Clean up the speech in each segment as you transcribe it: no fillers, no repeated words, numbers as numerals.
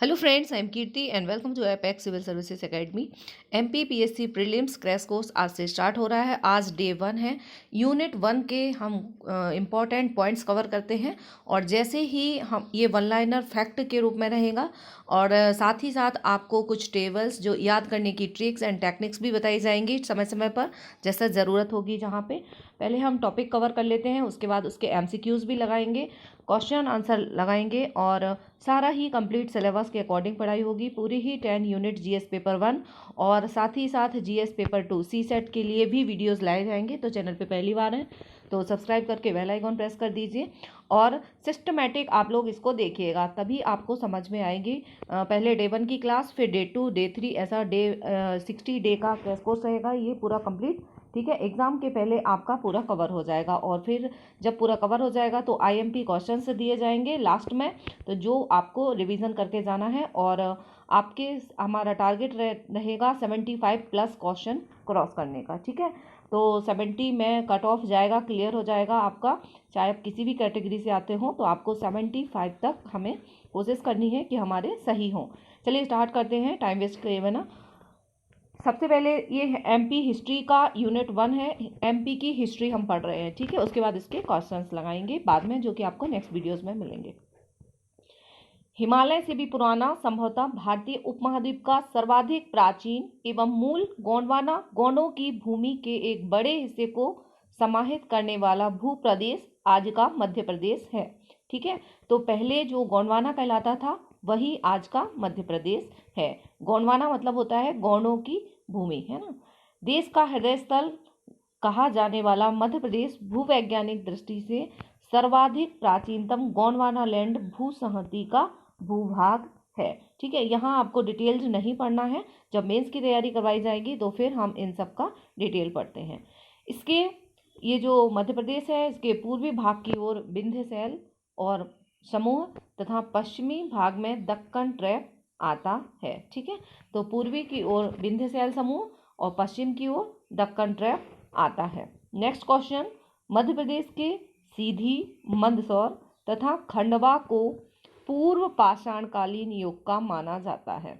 Hello friends, I am Kirti and welcome to Apex civil services academy. MPPSC prelims crash course आज से start हो रहा है। आज डे 1 है। यूनिट 1 के हम इम्पॉर्टेंट पॉइंट्स कवर करते हैं और जैसे ही हम ये वन लाइनर फैक्ट के रूप में रहेगा और साथ ही साथ आपको कुछ टेबल्स जो याद करने की ट्रिक्स एंड टेक्निक्स भी बताई जाएंगी समय समय पर जैसा ज़रूरत होगी। जहाँ पे पहले हम टॉपिक कवर कर लेते हैं, उसके बाद उसके एमसीक्यूज़ भी लगाएंगे, क्वेश्चन आंसर लगाएंगे और सारा ही कंप्लीट सिलेबस के अकॉर्डिंग पढ़ाई होगी। पूरी ही 10 यूनिट जीएस पेपर 1 और साथ ही साथ जीएस पेपर 2 सी सेट के लिए भी वीडियोस लाए जाएंगे। तो चैनल पे पहली बार है तो सब्सक्राइब करके बेल आइकॉन प्रेस कर दीजिए और सिस्टमेटिक आप लोग इसको देखिएगा, तभी आपको समझ में आएगी। पहले डे 1 की क्लास, फिर डे 2, डे 3, ऐसा डे 60 डे का क्रैश कोर्स रहेगा ये पूरा कंप्लीट। ठीक है, एग्जाम के पहले आपका पूरा कवर हो जाएगा और फिर जब पूरा कवर हो जाएगा तो आईएमपी क्वेश्चन से दिए जाएंगे लास्ट में, तो जो आपको रिवीजन करके जाना है और आपके हमारा टारगेट रहेगा 75 प्लस क्वेश्चन क्रॉस करने का। ठीक है, तो 70 में कट ऑफ जाएगा, क्लियर हो जाएगा आपका। चाहे आप किसी भी कैटेगरी से आते हो तो आपको 75 तक हमें कोशिश करनी है कि हमारे सही हों। चलिए स्टार्ट करते हैं टाइम वेस्ट किए बिना। सबसे पहले ये एमपी हिस्ट्री का यूनिट 1 है। एमपी की हिस्ट्री हम पढ़ रहे हैं। ठीक है, उसके बाद इसके क्वेश्चंस लगाएंगे बाद में, जो कि आपको नेक्स्ट वीडियोस में मिलेंगे। हिमालय से भी पुराना, संभवतः भारतीय उपमहाद्वीप का सर्वाधिक प्राचीन एवं मूल गोंडवाना गोंडों की भूमि के एक बड़े हिस्से को समाहित करने वाला भूप्रदेश आज का मध्य प्रदेश है। ठीक है, तो पहले जो गोंडवाना कहलाता था वही आज का मध्य प्रदेश है। गोंडवाना मतलब होता है गोंडों की भूमि, है ना। देश का हृदय स्थल कहा जाने वाला मध्य प्रदेश भूवैज्ञानिक दृष्टि से सर्वाधिक प्राचीनतम गोंडवाना लैंड भूसंहति का भूभाग है। ठीक है, यहाँ आपको डिटेल्स नहीं पढ़ना है, जब मेंस की तैयारी करवाई जाएगी तो फिर हम इन सब का डिटेल पढ़ते हैं। इसके ये जो मध्य प्रदेश है, इसके पूर्वी भाग की ओर विंध्य शैल और समूह तथा पश्चिमी भाग में दक्कन ट्रैप आता है। ठीक है, तो पूर्वी की ओर विंध्य शैल समूह और पश्चिम की ओर दक्कन ट्रैप आता है। नेक्स्ट क्वेश्चन, मध्य प्रदेश के सीधी, मंदसौर तथा खंडवा को पूर्व पाषाणकालीन युग का माना जाता है।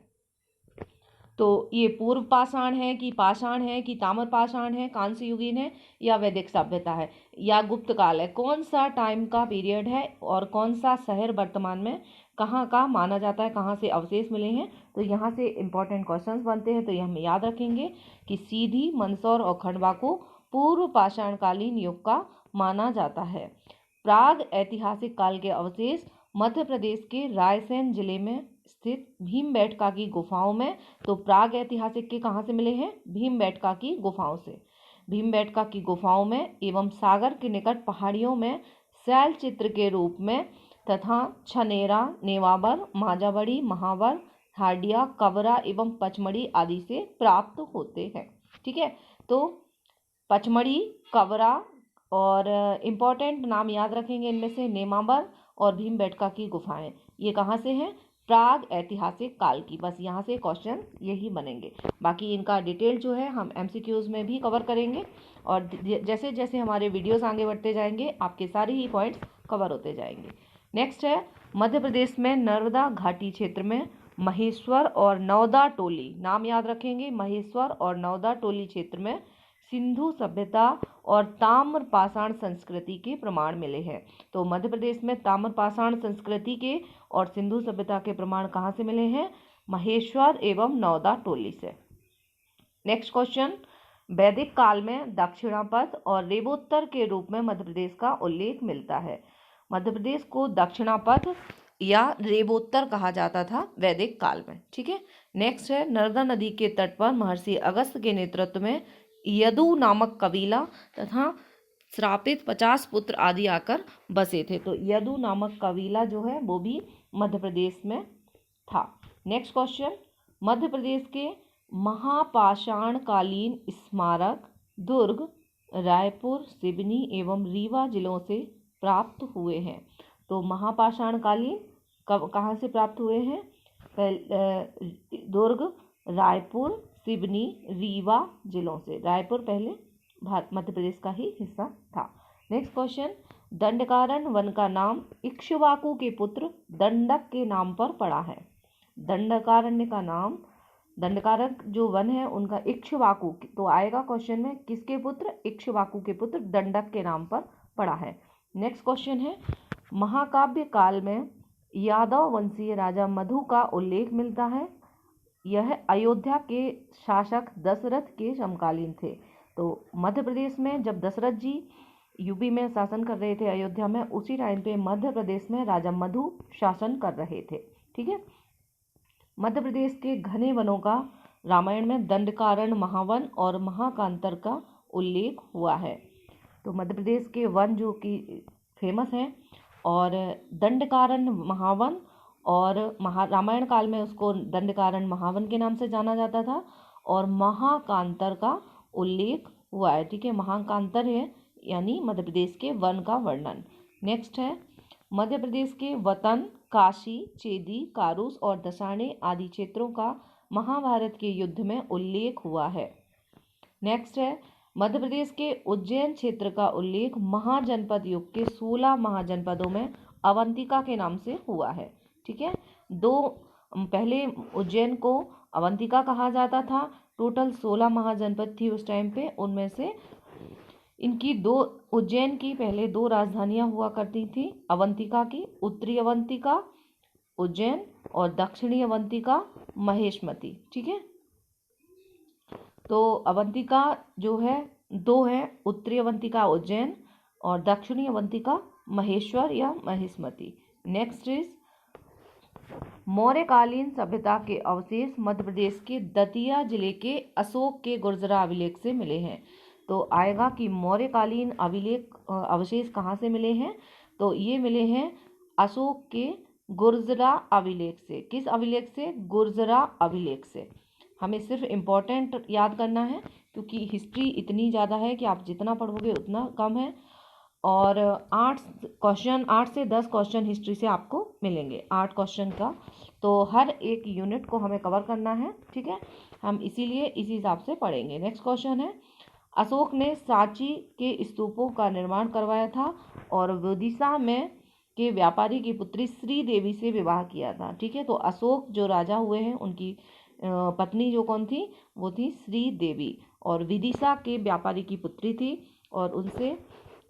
तो ये पूर्व पाषाण है कि ताम्र पाषाण है, कांस्य युगीन है या वैदिक सभ्यता है या गुप्त काल है, कौन सा टाइम का पीरियड है और कौन सा शहर वर्तमान में कहाँ का माना जाता है, कहाँ से अवशेष मिले हैं। तो यहाँ से इंपॉर्टेंट क्वेश्चंस बनते हैं, तो ये हम याद रखेंगे कि सीधी, मंदसौर और खंडवा को पूर्व पाषाणकालीन युग का माना जाता है। प्राग ऐतिहासिक काल के अवशेष मध्य प्रदेश के रायसेन जिले में स्थित भीमबेटका की गुफाओं में, तो प्राग ऐतिहासिक के कहाँ से मिले हैं? भीमबेटका की गुफाओं से। भीमबेटका की गुफाओं में एवं सागर के निकट पहाड़ियों में शैल चित्र के रूप में तथा छनेरा, नेवाबर, माजाबड़ी, महावर, हाडिया, कवरा एवं पचमढ़ी आदि से प्राप्त होते हैं। ठीक है, तो पचमढ़ी, कवरा और इम्पॉर्टेंट नाम याद रखेंगे इनमें से नेमावर और भीमबेटका की गुफाएं, ये कहाँ से हैं? प्राग ऐतिहासिक काल की। बस यहाँ से क्वेश्चन यही बनेंगे, बाकी इनका डिटेल जो है हम एमसीक्यूज में भी कवर करेंगे और जैसे जैसे हमारे वीडियोस आगे बढ़ते जाएंगे आपके सारे ही पॉइंट्स कवर होते जाएंगे। नेक्स्ट है, मध्य प्रदेश में नर्मदा घाटी क्षेत्र में महेश्वर और नौदा टोली, नाम याद रखेंगे, महेश्वर और नौदा टोली क्षेत्र में सिंधु सभ्यता और ताम्र पाषाण संस्कृति के प्रमाण मिले हैं। तो मध्य प्रदेश में ताम्र पाषाण संस्कृति के और सिंधु सभ्यता के प्रमाण कहाँ से मिले हैं? महेश्वर एवं नौदा टोली से। नेक्स्ट क्वेश्चन, वैदिक काल में दक्षिणापथ और रेवोत्तर के रूप में मध्य प्रदेश का उल्लेख मिलता है। मध्य प्रदेश को दक्षिणापथ या रेवोत्तर कहा जाता था वैदिक काल में। ठीक है, नेक्स्ट है, नर्मदा नदी के तट पर महर्षि अगस्त्य के नेतृत्व में यदु नामक कबीला तथा श्रापित 50 पुत्र आदि आकर बसे थे। तो यदु नामक कबीला जो है वो भी मध्य प्रदेश में था। नेक्स्ट क्वेश्चन, मध्य प्रदेश के महापाषाणकालीन स्मारक दुर्ग रायपुर, सिवनी एवं रीवा जिलों से प्राप्त हुए हैं। तो महापाषाणकालीन कहाँ से प्राप्त हुए हैं? दुर्ग, रायपुर, सिवनी, रीवा जिलों से। रायपुर पहले मध्य प्रदेश का ही हिस्सा था। नेक्स्ट क्वेश्चन, दंडकारण्य वन का नाम इक्ष्वाकु के पुत्र दंडक के नाम पर पड़ा है। दंडकारण्य का नाम, दंडकारक जो वन है उनका इक्ष्वाकु, तो आएगा क्वेश्चन में किसके पुत्र, इक्ष्वाकु के पुत्र दंडक के नाम पर पड़ा है। नेक्स्ट क्वेश्चन है, महाकाव्य काल में यादव वंशीय राजा मधु का उल्लेख मिलता है। यह अयोध्या के शासक दशरथ के समकालीन थे। तो मध्य प्रदेश में जब दशरथ जी यूपी में शासन कर रहे थे अयोध्या में, उसी टाइम पे मध्य प्रदेश में राजा मधु शासन कर रहे थे। ठीक है, मध्य प्रदेश के घने वनों का रामायण में दंडकारण्य महावन और महाकांतर का उल्लेख हुआ है। तो मध्य प्रदेश के वन जो कि फेमस हैं, और दंडकारण्य महावन और रामायण काल में उसको दंडकारण्य महावन के नाम से जाना जाता था, और महाकांतर का उल्लेख हुआ है। ठीक है, महाकांतर है यानी मध्य प्रदेश के वन का वर्णन। नेक्स्ट है, मध्य प्रदेश के वतन काशी, चेदी, कारूस और दसाणे आदि क्षेत्रों का महाभारत के युद्ध में उल्लेख हुआ है। नेक्स्ट है, मध्य प्रदेश के उज्जैन क्षेत्र का उल्लेख महाजनपद युग के 16 महाजनपदों में अवंतिका के नाम से हुआ है। ठीक है, पहले उज्जैन को अवंतिका कहा जाता था। टोटल 16 महाजनपद थी उस टाइम पे, उनमें से इनकी उज्जैन की पहले 2 राजधानियां हुआ करती थी अवंतिका की, उत्तरी अवंतिका उज्जैन और दक्षिणी अवंतिका महेशमती। ठीक है, तो अवंतिका जो है 2 है, उत्तरी अवंतिका उज्जैन और दक्षिणी अवंतिका महेश्वर या महेशमती। नेक्स्ट इज, मौर्यकालीन सभ्यता के अवशेष मध्य प्रदेश के दतिया जिले के अशोक के गुर्जरा अभिलेख से मिले हैं। तो आएगा कि मौर्यकालीन अवशेष कहाँ से मिले हैं, तो ये मिले हैं अशोक के गुर्जरा अभिलेख से। किस अभिलेख से, गुर्जरा अभिलेख से। हमें सिर्फ इम्पोर्टेंट याद करना है, क्योंकि हिस्ट्री इतनी ज़्यादा है कि आप जितना पढ़ोगे उतना कम है, और 8 से 10 क्वेश्चन हिस्ट्री से आपको मिलेंगे, 8 क्वेश्चन का। तो हर एक यूनिट को हमें कवर करना है। ठीक है, हम इसीलिए इसी हिसाब से पढ़ेंगे। नेक्स्ट क्वेश्चन है, अशोक ने सांची के स्तूपों का निर्माण करवाया था और विदिशा में के व्यापारी की पुत्री श्री देवी से विवाह किया था। ठीक है, तो अशोक जो राजा हुए हैं उनकी पत्नी जो कौन थी, वो थी श्री देवी, और विदिशा के व्यापारी की पुत्री थी, और उनसे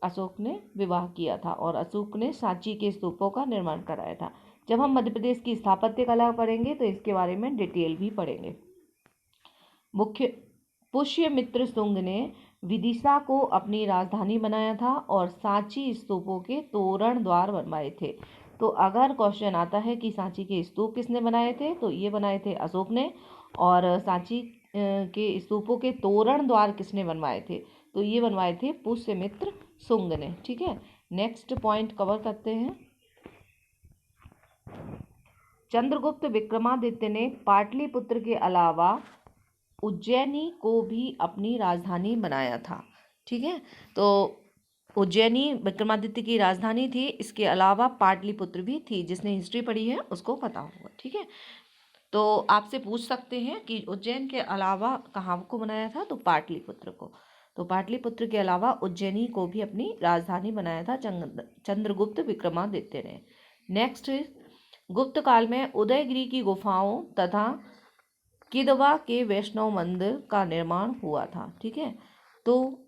अशोक ने विवाह किया था, और अशोक ने सांची के स्तूपों का निर्माण कराया था। जब हम मध्य प्रदेश की स्थापत्य कला पढ़ेंगे तो इसके बारे में डिटेल भी पढ़ेंगे। पुष्यमित्र शुंग ने विदिशा को अपनी राजधानी बनाया था और सांची स्तूपों के तोरण द्वार बनवाए थे। तो अगर क्वेश्चन आता है कि सांची के स्तूप किसने बनाए थे, तो ये बनाए थे अशोक ने, और सांची के स्तूपों के तोरण द्वार किसने बनवाए थे, तो ये बनवाए थे पुष्यमित्र शुंग ने। ठीक है, नेक्स्ट पॉइंट कवर करते हैं। चंद्रगुप्त विक्रमादित्य ने पाटलिपुत्र के अलावा उज्जैनी को भी अपनी राजधानी बनाया था। ठीक है, तो उज्जैनी विक्रमादित्य की राजधानी थी, इसके अलावा पाटलिपुत्र भी थी। जिसने हिस्ट्री पढ़ी है उसको पता होगा। ठीक है, तो आपसे पूछ सकते हैं कि उज्जैन के अलावा कहाँ को बनाया था, तो पाटलिपुत्र को। तो पाटलिपुत्र के अलावा उज्जैनी को भी अपनी राजधानी बनाया था चंद्रगुप्त विक्रमादित्य ने। नेक्स्ट, गुप्त काल में उदयगिरी की गुफाओं तथा किदवा के वैष्णव मंदिर का निर्माण हुआ था। ठीक है, तो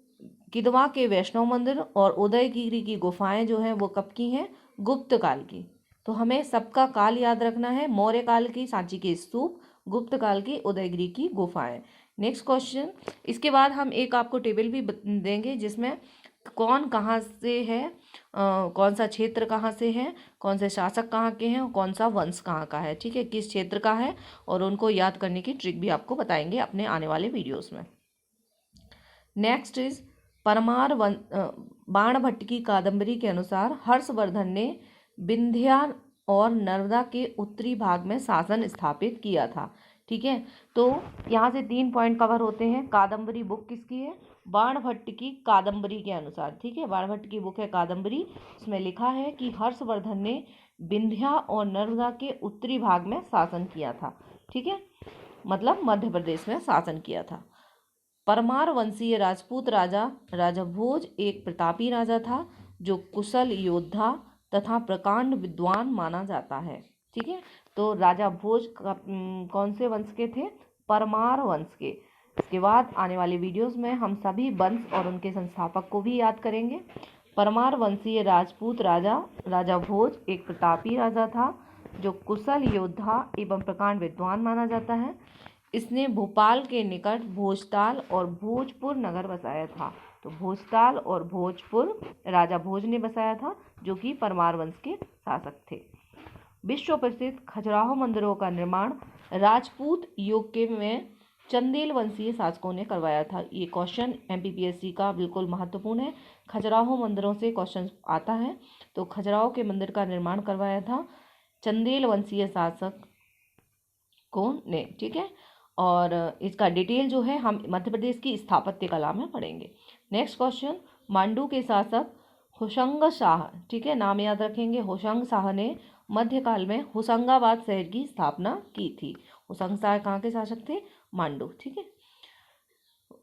किदवा के वैष्णव मंदिर और उदयगिरी की गुफाएं जो हैं वो कब की हैं, गुप्त काल की। तो हमें सबका काल याद रखना है, मौर्य काल की सांची के स्तूप, गुप्त काल की उदयगिरी की गुफाएं। नेक्स्ट क्वेश्चन, इसके बाद हम एक आपको टेबल भी देंगे जिसमें कौन कहाँ से है, कौन सा क्षेत्र कहाँ से है, कौन से शासक कहाँ के हैं और कौन सा वंश कहाँ का है। ठीक है, किस क्षेत्र का है, और उनको याद करने की ट्रिक भी आपको बताएंगे अपने आने वाले वीडियोस में। नेक्स्ट इज, परमार बाणभट्ट की कादंबरी के अनुसार हर्षवर्धन ने विंध्या और नर्मदा के उत्तरी भाग में शासन स्थापित किया था। ठीक है, तो यहाँ से 3 पॉइंट कवर होते हैं। कादंबरी बुक किसकी है, बाणभट्ट की कादंबरी के अनुसार। ठीक है, बाणभट्ट की बुक है कादंबरी, उसमें लिखा है कि हर्षवर्धन ने विंध्या और नर्मदा के उत्तरी भाग में शासन किया था। ठीक है, मतलब मध्य प्रदेश में शासन किया था। परमार वंशीय राजपूत राजा भोज एक प्रतापी राजा था जो कुशल योद्धा तथा प्रकांड विद्वान माना जाता है। ठीक है। तो राजा भोज कौन से वंश के थे? परमार वंश के। इसके बाद आने वाली वीडियोस में हम सभी वंश और उनके संस्थापक को भी याद करेंगे। परमार वंशीय राजपूत राजा भोज एक प्रतापी राजा था जो कुशल योद्धा एवं प्रकांड विद्वान माना जाता है। इसने भोपाल के निकट भोजताल और भोजपुर नगर बसाया था। तो भोजताल और भोजपुर राजा भोज ने बसाया था, जो कि परमार वंश के शासक थे। विश्व प्रसिद्ध खजुराहो मंदिरों का निर्माण राजपूत युग के में चंदेल वंशीय शासकों ने करवाया था। ये क्वेश्चन एमपीपीएससी का बिल्कुल महत्वपूर्ण है। खजुराहो मंदिरों से क्वेश्चन आता है। तो खजुराहो के मंदिर का निर्माण करवाया था चंदेल वंशीय शासक कौन ने, ठीक है। और इसका डिटेल जो है हम मध्य प्रदेश की स्थापत्य कला में पढ़ेंगे। नेक्स्ट क्वेश्चन, मांडू के शासक होशंग शाह, ठीक है, नाम याद रखेंगे। होशंग शाह ने मध्यकाल में होशंगाबाद शहर की स्थापना की थी। होशंग शाह कहाँ के शासक थे? मांडू, ठीक है।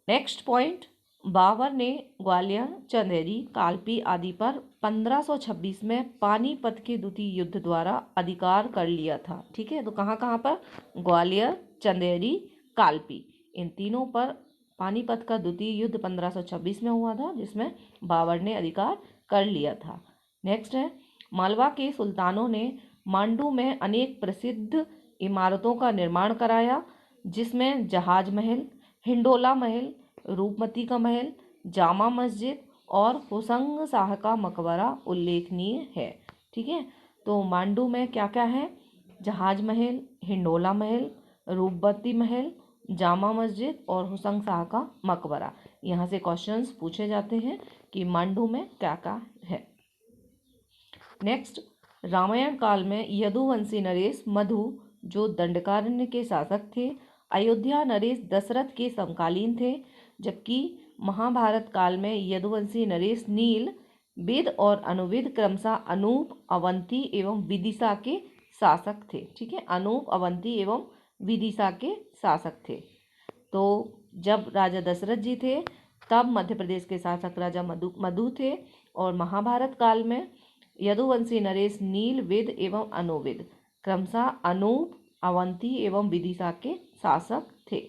नेक्स्ट पॉइंट, बाबर ने ग्वालियर, चंदेरी, कालपी आदि पर 1526 में पानीपत के द्वितीय युद्ध द्वारा अधिकार कर लिया था, ठीक है। तो कहाँ कहाँ पर? ग्वालियर, चंदेरी, कालपी, इन तीनों पर पानीपत का द्वितीय युद्ध 1526 में हुआ था, जिसमें बाबर ने अधिकार कर लिया था। नेक्स्ट है, मालवा के सुल्तानों ने मांडू में अनेक प्रसिद्ध इमारतों का निर्माण कराया, जिसमें जहाज महल, हिंडोला महल, रूपमती का महल, जामा मस्जिद और होशंग शाह का मकबरा उल्लेखनीय है, ठीक है। तो मांडू में क्या क्या है? जहाज महल, हिंडोला महल, रूपमती महल, जामा मस्जिद और होशंग शाह का मकबरा। यहाँ से क्वेश्चंस पूछे जाते हैं कि मांडू में क्या क्या है। नेक्स्ट, रामायण काल में यदुवंशी नरेश मधु जो दंडकारण्य के शासक थे, अयोध्या नरेश दशरथ के समकालीन थे, जबकि महाभारत काल में यदुवंशी नरेश नील, विद और अनुविद क्रमशः अनूप, अवंती एवं विदिशा के शासक थे, ठीक है। अनूप, अवंती एवं विदिशा के शासक थे। तो जब राजा दशरथ जी थे तब मध्य प्रदेश के शासक राजा मधु थे, और महाभारत काल में यदुवंशी नरेश नील, विद एवं अनुविद क्रमशः अनूप, अवंती एवं विदिशा के शासक थे।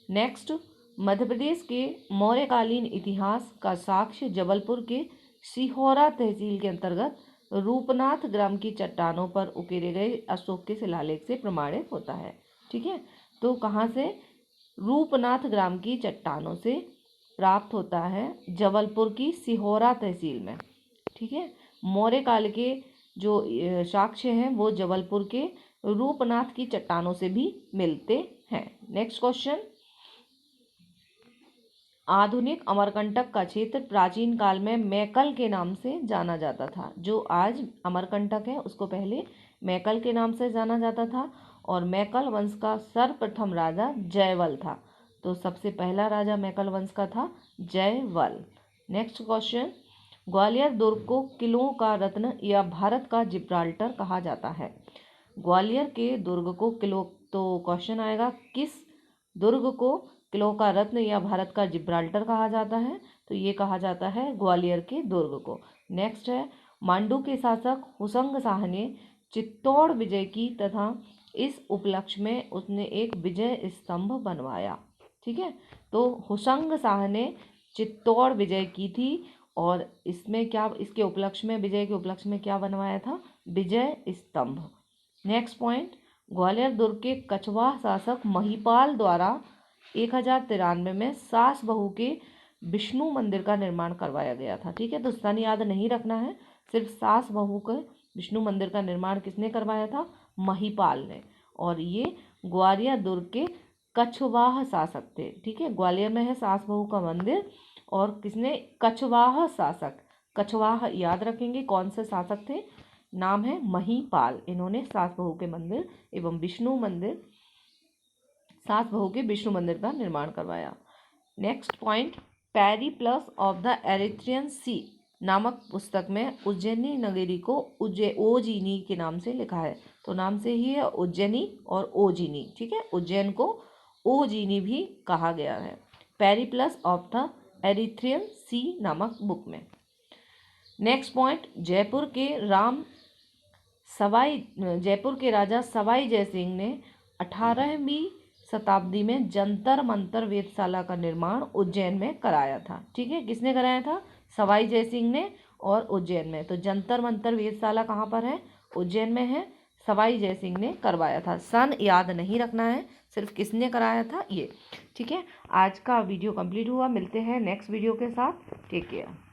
नेक्स्ट, मध्य प्रदेश के मौर्यकालीन इतिहास का साक्ष्य जबलपुर के सिहोरा तहसील के अंतर्गत रूपनाथ ग्राम की चट्टानों पर उकेरे गए अशोक के शिलालेख से प्रमाणित होता है, ठीक है। तो कहाँ से? रूपनाथ ग्राम की चट्टानों से प्राप्त होता है, जबलपुर की सिहोरा तहसील में, ठीक है। मौर्य काल के जो साक्ष्य हैं वो जबलपुर के रूपनाथ की चट्टानों से भी मिलते हैं। नेक्स्ट क्वेश्चन, आधुनिक अमरकंटक का क्षेत्र प्राचीन काल में मैकल के नाम से जाना जाता था। जो आज अमरकंटक है उसको पहले मैकल के नाम से जाना जाता था, और मैकल वंश का सर्वप्रथम राजा जयवल था। तो सबसे पहला राजा मैकल वंश का था जयवल। नेक्स्ट क्वेश्चन, ग्वालियर दुर्ग को किलों का रत्न या भारत का जिब्राल्टर कहा जाता है। ग्वालियर के दुर्ग को किलो, तो क्वेश्चन आएगा किस दुर्ग को किलों का रत्न या भारत का जिब्राल्टर कहा जाता है? तो ये कहा जाता है ग्वालियर के दुर्ग को। नेक्स्ट है, मांडू के शासक होशंग शाह ने चित्तौड़ विजय की तथा इस उपलक्ष्य में उसने एक विजय स्तंभ बनवाया, ठीक है। तो होशंग शाह ने चित्तौड़ विजय की थी, और इसमें क्या, इसके उपलक्ष्य में, विजय के उपलक्ष्य में क्या बनवाया था? विजय स्तंभ। नेक्स्ट पॉइंट, ग्वालियर दुर्ग के कछवाह शासक महिपाल द्वारा 1093 में सास बहू के विष्णु मंदिर का निर्माण करवाया गया था, ठीक है। तो सन याद नहीं रखना है, सिर्फ सास बहू के विष्णु मंदिर का निर्माण किसने करवाया था? महिपाल ने। और ये ग्वालियर दुर्ग के कछवाह शासक थे, ठीक है। ग्वालियर में है सास बहू का मंदिर, और किसने? कछवाह शासक। कछवाह याद रखेंगे कौन से शासक थे? नाम है महिपाल। इन्होंने सास बहू के मंदिर एवं विष्णु मंदिर, सास बहू के विष्णु मंदिर का निर्माण करवाया। Next point, Periplus of the Erythraean Sea नामक पुस्तक में उज्जैनी नगरी को ओजिनी के नाम से लिखा है। तो नाम से ही है उज्जैनी और ओजिनी, ठीक है। उज्जैन को ओजिनी भी कहा गया है, Periplus of the Erythraean Sea नामक बुक में। नेक्स्ट पॉइंट, जयपुर के राम जयपुर के राजा सवाई जयसिंह ने 18वीं शताब्दी में जंतर मंतर वेधशाला का निर्माण उज्जैन में कराया था। ठीक है, किसने कराया था? सवाई जयसिंह ने, और उज्जैन में। तो जंतर मंतर वेधशाला कहाँ पर है? उज्जैन में है। सवाई जयसिंह ने करवाया था। सन याद नहीं रखना है, सिर्फ किसने कराया था ये। ठीक है, आज का वीडियो कंप्लीट हुआ। मिलते हैं नेक्स्ट वीडियो के साथ। Take care.